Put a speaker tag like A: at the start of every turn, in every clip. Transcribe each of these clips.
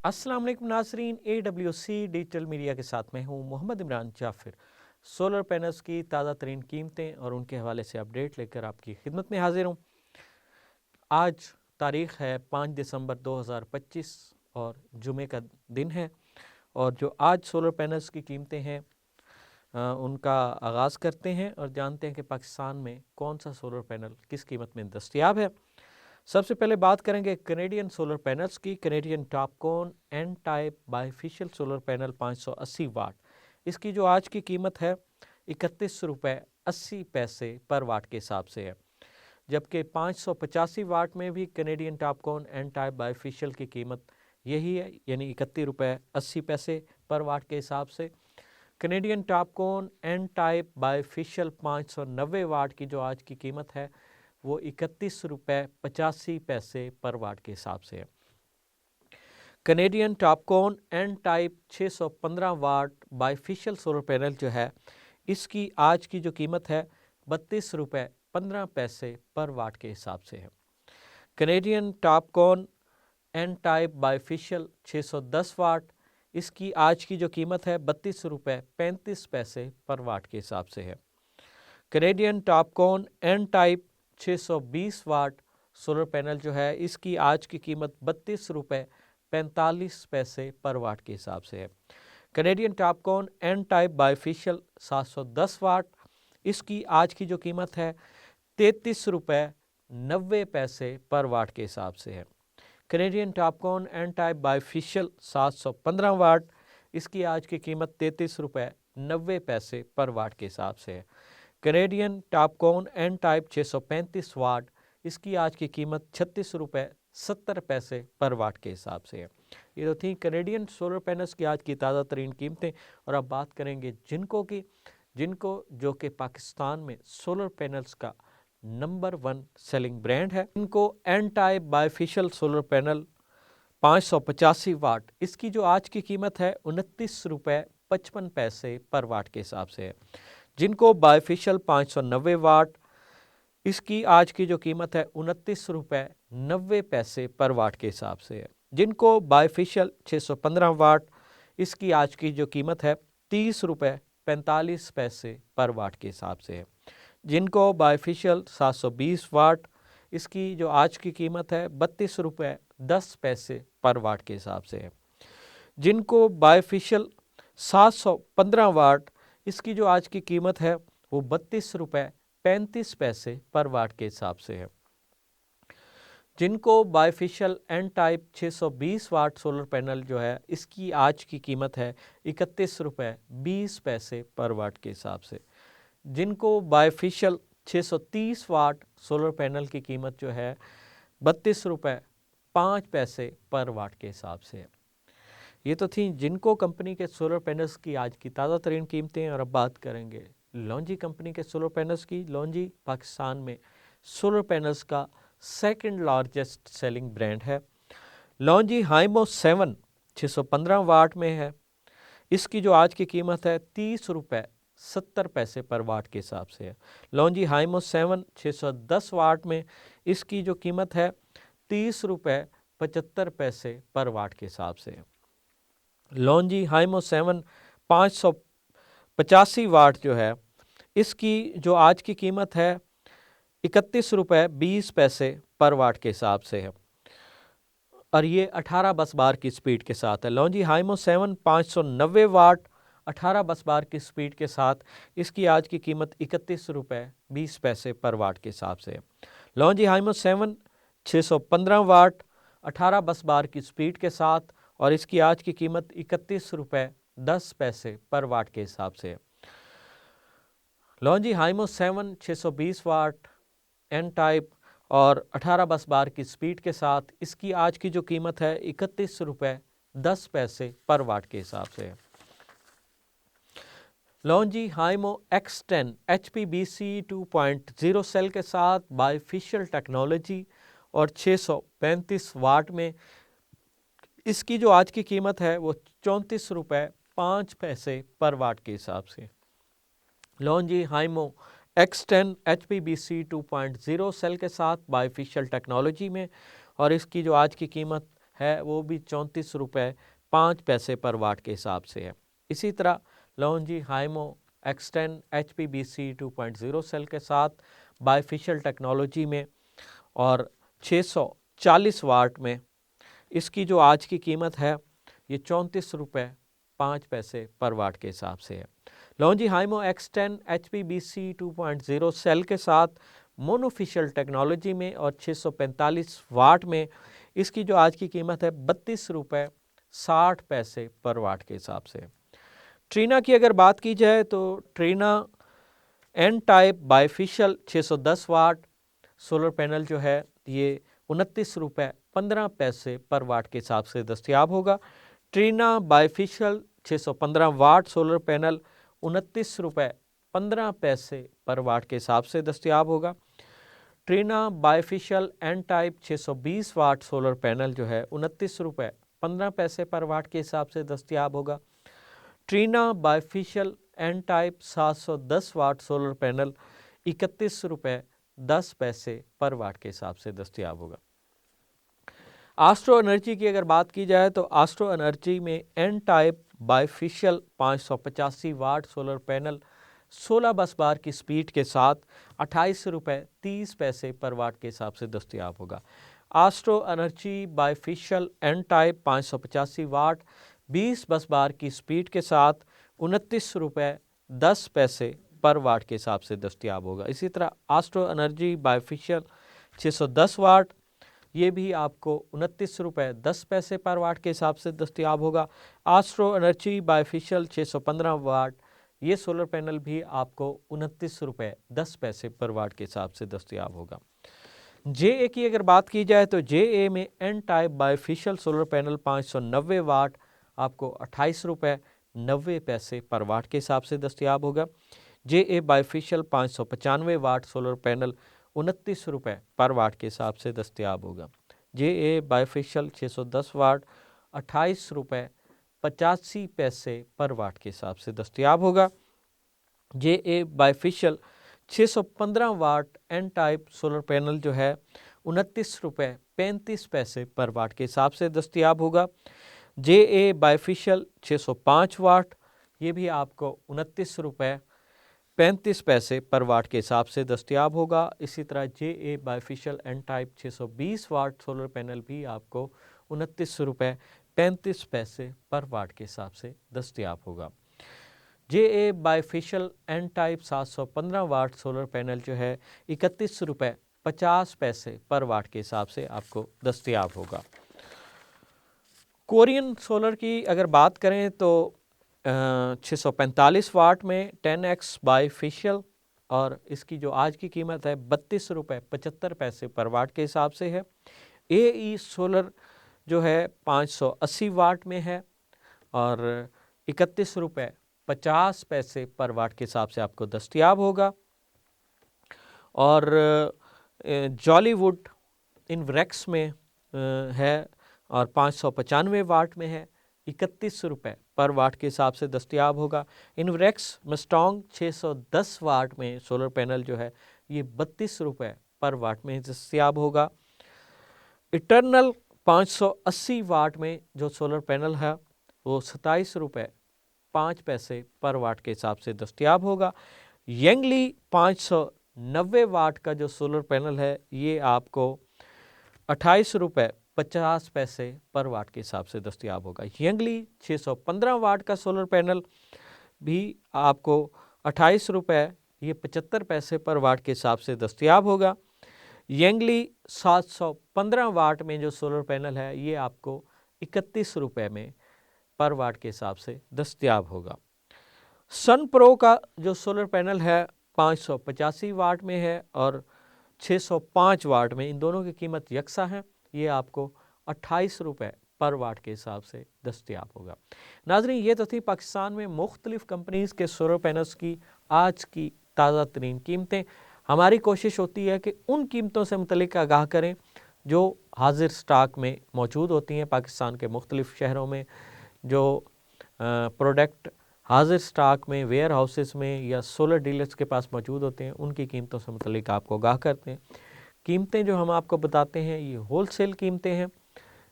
A: अस्सलाम वालेकुम नाजरीन, AWC डिजिटल मीडिया के साथ मैं हूं मोहम्मद इमरान जाफिर। सोलर पैनल्स की ताज़ा तरीन कीमतें और उनके हवाले से अपडेट लेकर आपकी खिदमत में हाजिर हूं। आज तारीख़ है 5 दिसंबर 2025 और जुमे का दिन है। और जो आज सोलर पैनल्स की कीमतें हैं उनका आगाज़ करते हैं और जानते हैं कि पाकिस्तान में कौन सा सोलर पैनल किस कीमत में दस्तयाब है। सबसे पहले बात करेंगे कनेडियन सोलर पैनल्स की। Canadian TOPCon N type bifacial solar panel 580 watt, इसकी जो आज की कीमत है 31 रुपये 80 पैसे पर वाट के हिसाब से है। जबकि 585 वाट में भी Canadian TOPCon N type bifacial की कीमत यही है, यानी 31 रुपये 80 पैसे पर वाट के हिसाब से। Canadian TOPCon N type bifacial 590 watt की जो आज की कीमत है वो 31 रुपये 85 पैसे पर वाट के हिसाब से है। कनेडियन टॉपकॉन एन टाइप 615 वाट बाईफिशियल सोलर पैनल जो है इसकी आज की जो कीमत है 32 रुपये 15 पैसे पर वाट के हिसाब से है। Canadian TOPCon N type bifacial 610 watt, इसकी आज की जो कीमत है 32 रुपये 35 पैसे पर वाट के हिसाब से है। Canadian TOPCon N type 620 watt solar panel जो है इसकी आज की कीमत 32 रुपये 45 पैसे पर वाट के हिसाब से है। Canadian TOPCon N type bifacial 710 watt, इसकी आज की जो कीमत है 33 रुपये 90 पैसे पर वाट के हिसाब से है। Canadian TOPCon N type bifacial 715 watt, इसकी आज की कीमत 33 रुपये 90 पैसे पर वाट के हिसाब से है। कनेडियन टॉपकॉन एन टाइप 635 वाट, इसकी आज की कीमत 36 रुपये 70 पैसे पर वाट के हिसाब से है। ये तो थी कनेडियन सोलर पैनल्स की आज की ताज़ा तरीन कीमतें। और अब बात करेंगे जिनको जो कि पाकिस्तान में सोलर पैनल्स का नंबर 1 सेलिंग ब्रांड है। इनको N type bifacial solar panel 585 watt, इसकी जो आज की कीमत है 29 रुपये 55 पैसे पर वाट के हिसाब से है। जिनको बाईफिशियल 590 वाट, इसकी आज की जो कीमत है 29 रुपये 90 पैसे पर वाट के हिसाब से है। जिनको बाईफिशियल 615 वाट, इसकी आज की जो कीमत है 30 रुपये 45 पैसे पर वाट के हिसाब से है। जिनको बाईफिशियल 720 वाट, इसकी जो आज की कीमत है 32 रुपये 10 पैसे पर वाट के हिसाब से है। जिनको बाईफिशियल 715 वाट, इसकी जो आज की कीमत है वो 32 रुपये 35 पैसे पर वाट के हिसाब से है। जिनको bifacial N type 620 watt solar panel जो है इसकी आज की कीमत है 31 रुपये 20 पैसे पर वाट के हिसाब से। जिनको बाईफिशियल 630 वाट सोलर पैनल की कीमत जो है 32 रुपये 5 पैसे पर वाट के हिसाब से है। ये तो थी जिनको कंपनी के सोलर पैनल्स की आज की ताज़ा तरीन कीमतें। और अब बात करेंगे लॉन्जी कंपनी के सोलर पैनल्स की। लॉन्जी पाकिस्तान में सोलर पैनल्स का सेकंड लार्जेस्ट सेलिंग ब्रांड है। लॉन्जी हाइमो 7 615 वाट में है, इसकी जो आज की कीमत है 30 रुपये 70 पैसे पर वाट के हिसाब से है। लॉन्जी हाइमो 7 610 वाट में, इसकी जो कीमत है 30 रुपये 75 पैसे पर वाट के हिसाब से है। लॉन्जी हाइमो 7 585 वाट जो है इसकी जो आज की कीमत है 31 रुपये 20 पैसे पर वाट के हिसाब से है और ये 18 बस बार की स्पीड के साथ है। लॉन्जी हाइमो 7 590 वाट 18 बस बार की स्पीड के साथ, इसकी आज की कीमत 31 रुपये 20 पैसे पर वाट के हिसाब से है। लॉन्जी हाइमो 7 615 वाट 18 बस बार की स्पीड के साथ और इसकी आज की कीमत 31 रुपये 10 पैसे पर वाट के हिसाब से है। लॉन्जी हाइमो 7 620 वाट एन टाइप और 18 बस बार की स्पीड के साथ, इसकी आज की जो कीमत है 31 रुपये 10 पैसे पर वाट के हिसाब से है। लॉन्जी हाइमो X10 HPBC 2.0 सेल के साथ बाईफिशियल टेक्नोलॉजी और 635 वाट में, इसकी जो आज की कीमत है वो 34 रुपये 5 पैसे पर वाट के हिसाब से। लॉन्जी हाइमो X10 HPBC 2.0 सेल के साथ बाईफिशियल टेक्नोलॉजी में और इसकी जो आज की कीमत है वो भी 34 रुपये 5 पैसे पर वाट के हिसाब से है। इसी तरह लॉन्जी हाइमो X10 HPBC 2.0 सेल के साथ बायफिशियल टेक्नोलॉजी में और 640 वाट में इसकी जो आज की कीमत है ये 34 रुपये 5 पैसे पर वाट के हिसाब से है। लॉन्जी हाइमो X10 HPBC 2.0 सेल के साथ मोनोफिशियल टेक्नोलॉजी में और 645 वाट में इसकी जो आज की कीमत है 32 रुपये 60 पैसे पर वाट के हिसाब से। ट्रीना की अगर बात की जाए तो Trina N type bifacial 610 watt solar panel जो है ये 29 रुपये 15 पैसे पर वाट के हिसाब से दस्तयाब होगा। ट्रीना बायफिशियल 615 वाट सोलर पैनल 29 रुपये 15 पैसे पर वाट के हिसाब से दस्तयाब होगा। Trina bifacial N type 620 watt solar panel जो है 29 रुपये 15 पैसे पर वाट के हिसाब से दस्तयाब होगा। Trina bifacial N type 710 watt solar panel 31 रुपये 10 पैसे पर वाट के हिसाब से दस्तयाब होगा। आस्ट्रो एनर्जी की अगर बात की जाए तो आस्ट्रो एनर्जी में N type bifacial 585 watt solar panel 16 bus बार की स्पीड के साथ 28 रुपये 30 पैसे पर वाट के हिसाब से दस्तयाब होगा। Astro energy bifacial N type 585 वाट 20 बस बार की स्पीड के साथ 29 रुपये 10 पैसे पर वाट के हिसाब से दस्तयाब होगा। इसी तरह आस्ट्रो एनर्जी बायफिशियल 610 वाट ये भी आपको 29 रुपये 10 पैसे पर वाट के हिसाब से दस्तयाब होगा। आस्ट्रो एनर्जी बायफिशियल 615 वाट ये सोलर पैनल भी आपको 29 रुपये 10 पैसे पर वाट के हिसाब से दस्तयाब होगा। JA की अगर बात की जाए तो JA में N type bifacial solar panel 590 वाट आपको 28 रुपये 90 पैसे पर वाट के हिसाब से दस्तयाब होगा। JA बायफिशियल 595 वाट सोलर पैनल 29 रुपये पर वाट के हिसाब से दस्तयाब होगा। JA बायफिशियल 610 वाट 28 रुपये 85 पैसे पर वाट के हिसाब से दस्तयाब होगा। JA bifacial 615 what an type solar panel जो है 29 रुपये 35 पैसे पर वाट के हिसाब से दस्तयाब होगा। JA बायफिशियल 605 वाट ये भी आपको 29 रुपये 35 पैसे पर वाट के हिसाब से दस्तयाब होगा। इसी तरह JA bifacial N type 620 watt solar panel भी आपको 29 रुपये 35 पैसे पर वाट के हिसाब से दस्तयाब होगा। JA bifacial N type 715 watt solar panel जो है 31 रुपये 50 पैसे पर वाट के हिसाब से आपको दस्तयाब होगा। कोरियन सोलर की अगर बात करें तो 645 वाट में 10X बायफिशियल और इसकी जो आज की कीमत है 32 रुपये 75 पैसे पर वाट के हिसाब से है। AE सोलर जो है 580 वाट में है और 31 रुपये 50 पैसे पर वाट के हिसाब से आपको दस्तयाब होगा। और जॉलीवुड इनवरेक्स में है और 595 वाट में है 31 रुपये पर वाट के हिसाब से दस्तयाब होगा। इनवरेक्स मस्टोंग 610 वाट में सोलर पैनल जो है ये 32 रुपये पर वाट में दस्तयाब होगा। इटर्नल 580 वाट में जो सोलर पैनल है वो 27 रुपये 5 पैसे पर वाट के हिसाब से दस्तयाब होगा। यंगली 590 वाट का जो सोलर पैनल है ये आपको 28 रुपये 50 पैसे पर वाट के हिसाब से दस्तयाब होगा। यंगली 615 वाट का सोलर पैनल भी आपको 28 रुपये ये 75 पैसे पर वाट के हिसाब से दस्तयाब होगा। यंगली 715 वाट में जो सोलर पैनल है ये आपको 31 रुपये में पर वाट के हिसाब से दस्तयाब होगा। सन प्रो का जो सोलर पैनल है 585 वाट में है और 605 वाट में, इन दोनों की कीमत यकसा है, ये आपको 28 रुपये पर वाट के हिसाब से दस्तयाब होगा। नाज़रीन, ये तो थी पाकिस्तान में मुख्तलिफ कंपनीज़ के सोलर पैनल्स की आज की ताज़ा तरीन कीमतें। हमारी कोशिश होती है कि उन कीमतों से मुतल्लिक आगाह करें जो हाजिर स्टॉक में मौजूद होती हैं। पाकिस्तान के मुख्तलिफ शहरों में जो प्रोडक्ट हाजिर स्टॉक में वेयर हाउसेस में या सोलर डीलर्स के पास मौजूद होते हैं उनकी कीमतों से मुतल्लिक आपको आगाह करते हैं। कीमतें जो हम आपको बताते हैं ये होलसेल कीमतें हैं,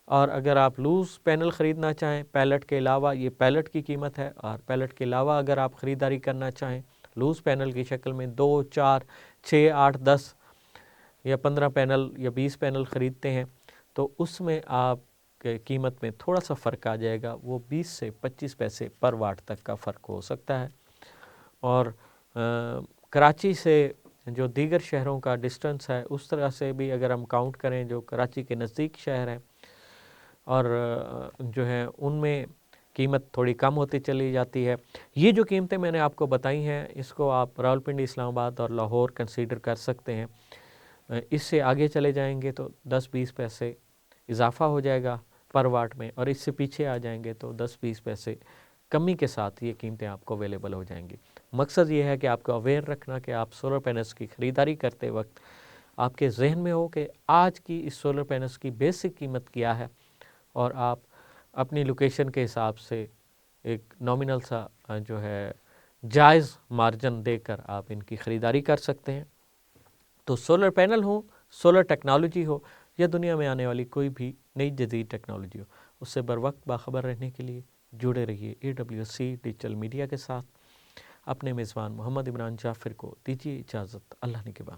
A: और अगर आप लूज़ पैनल ख़रीदना चाहें पैलेट के अलावा, ये पैलेट की कीमत है, और पैलेट के अलावा अगर आप ख़रीदारी करना चाहें लूज़ पैनल की शक्ल में 2, 4, 6, 8, 10 या 15 पैनल या 20 पैनल ख़रीदते हैं तो उसमें आप कीमत में थोड़ा सा फ़र्क आ जाएगा, वो 20 से 25 पैसे पर वाट तक का फ़र्क हो सकता है। और कराची से जो दीगर शहरों का डिस्टेंस है उस तरह से भी अगर हम काउंट करें, जो कराची के नज़दीक शहर हैं और जो है उनमें कीमत थोड़ी कम होती चली जाती है। ये जो कीमतें मैंने आपको बताई हैं इसको आप रावलपिंडी, इस्लामाबाद और लाहौर कंसीडर कर सकते हैं। इससे आगे चले जाएंगे तो 10-20 पैसे इजाफ़ा हो जाएगा पर वाट में, और इससे पीछे आ जाएंगे तो 10-20 पैसे कमी के साथ ये कीमतें आपको अवेलेबल हो जाएंगी। मकसद ये है कि आपको अवेयर रखना कि आप सोलर पैनल्स की ख़रीदारी करते वक्त आपके जहन में हो कि आज की इस सोलर पैनल्स की बेसिक कीमत क्या है, और आप अपनी लोकेशन के हिसाब से एक नॉमिनल सा जो है जायज़ मार्जिन देकर आप इनकी ख़रीदारी कर सकते हैं। तो सोलर पैनल हो, सोलर टेक्नोलॉजी हो या दुनिया में आने वाली कोई भी नई जदीद टेक्नोलॉजी हो, उससे बर वक्त बाखबर रहने के लिए जुड़े रहिए AWC डिजिटल मीडिया के साथ। अपने मेज़बान मोहम्मद इमरान जाफ़िर को दीजिए इजाज़त। अल्लाह ने के बाद।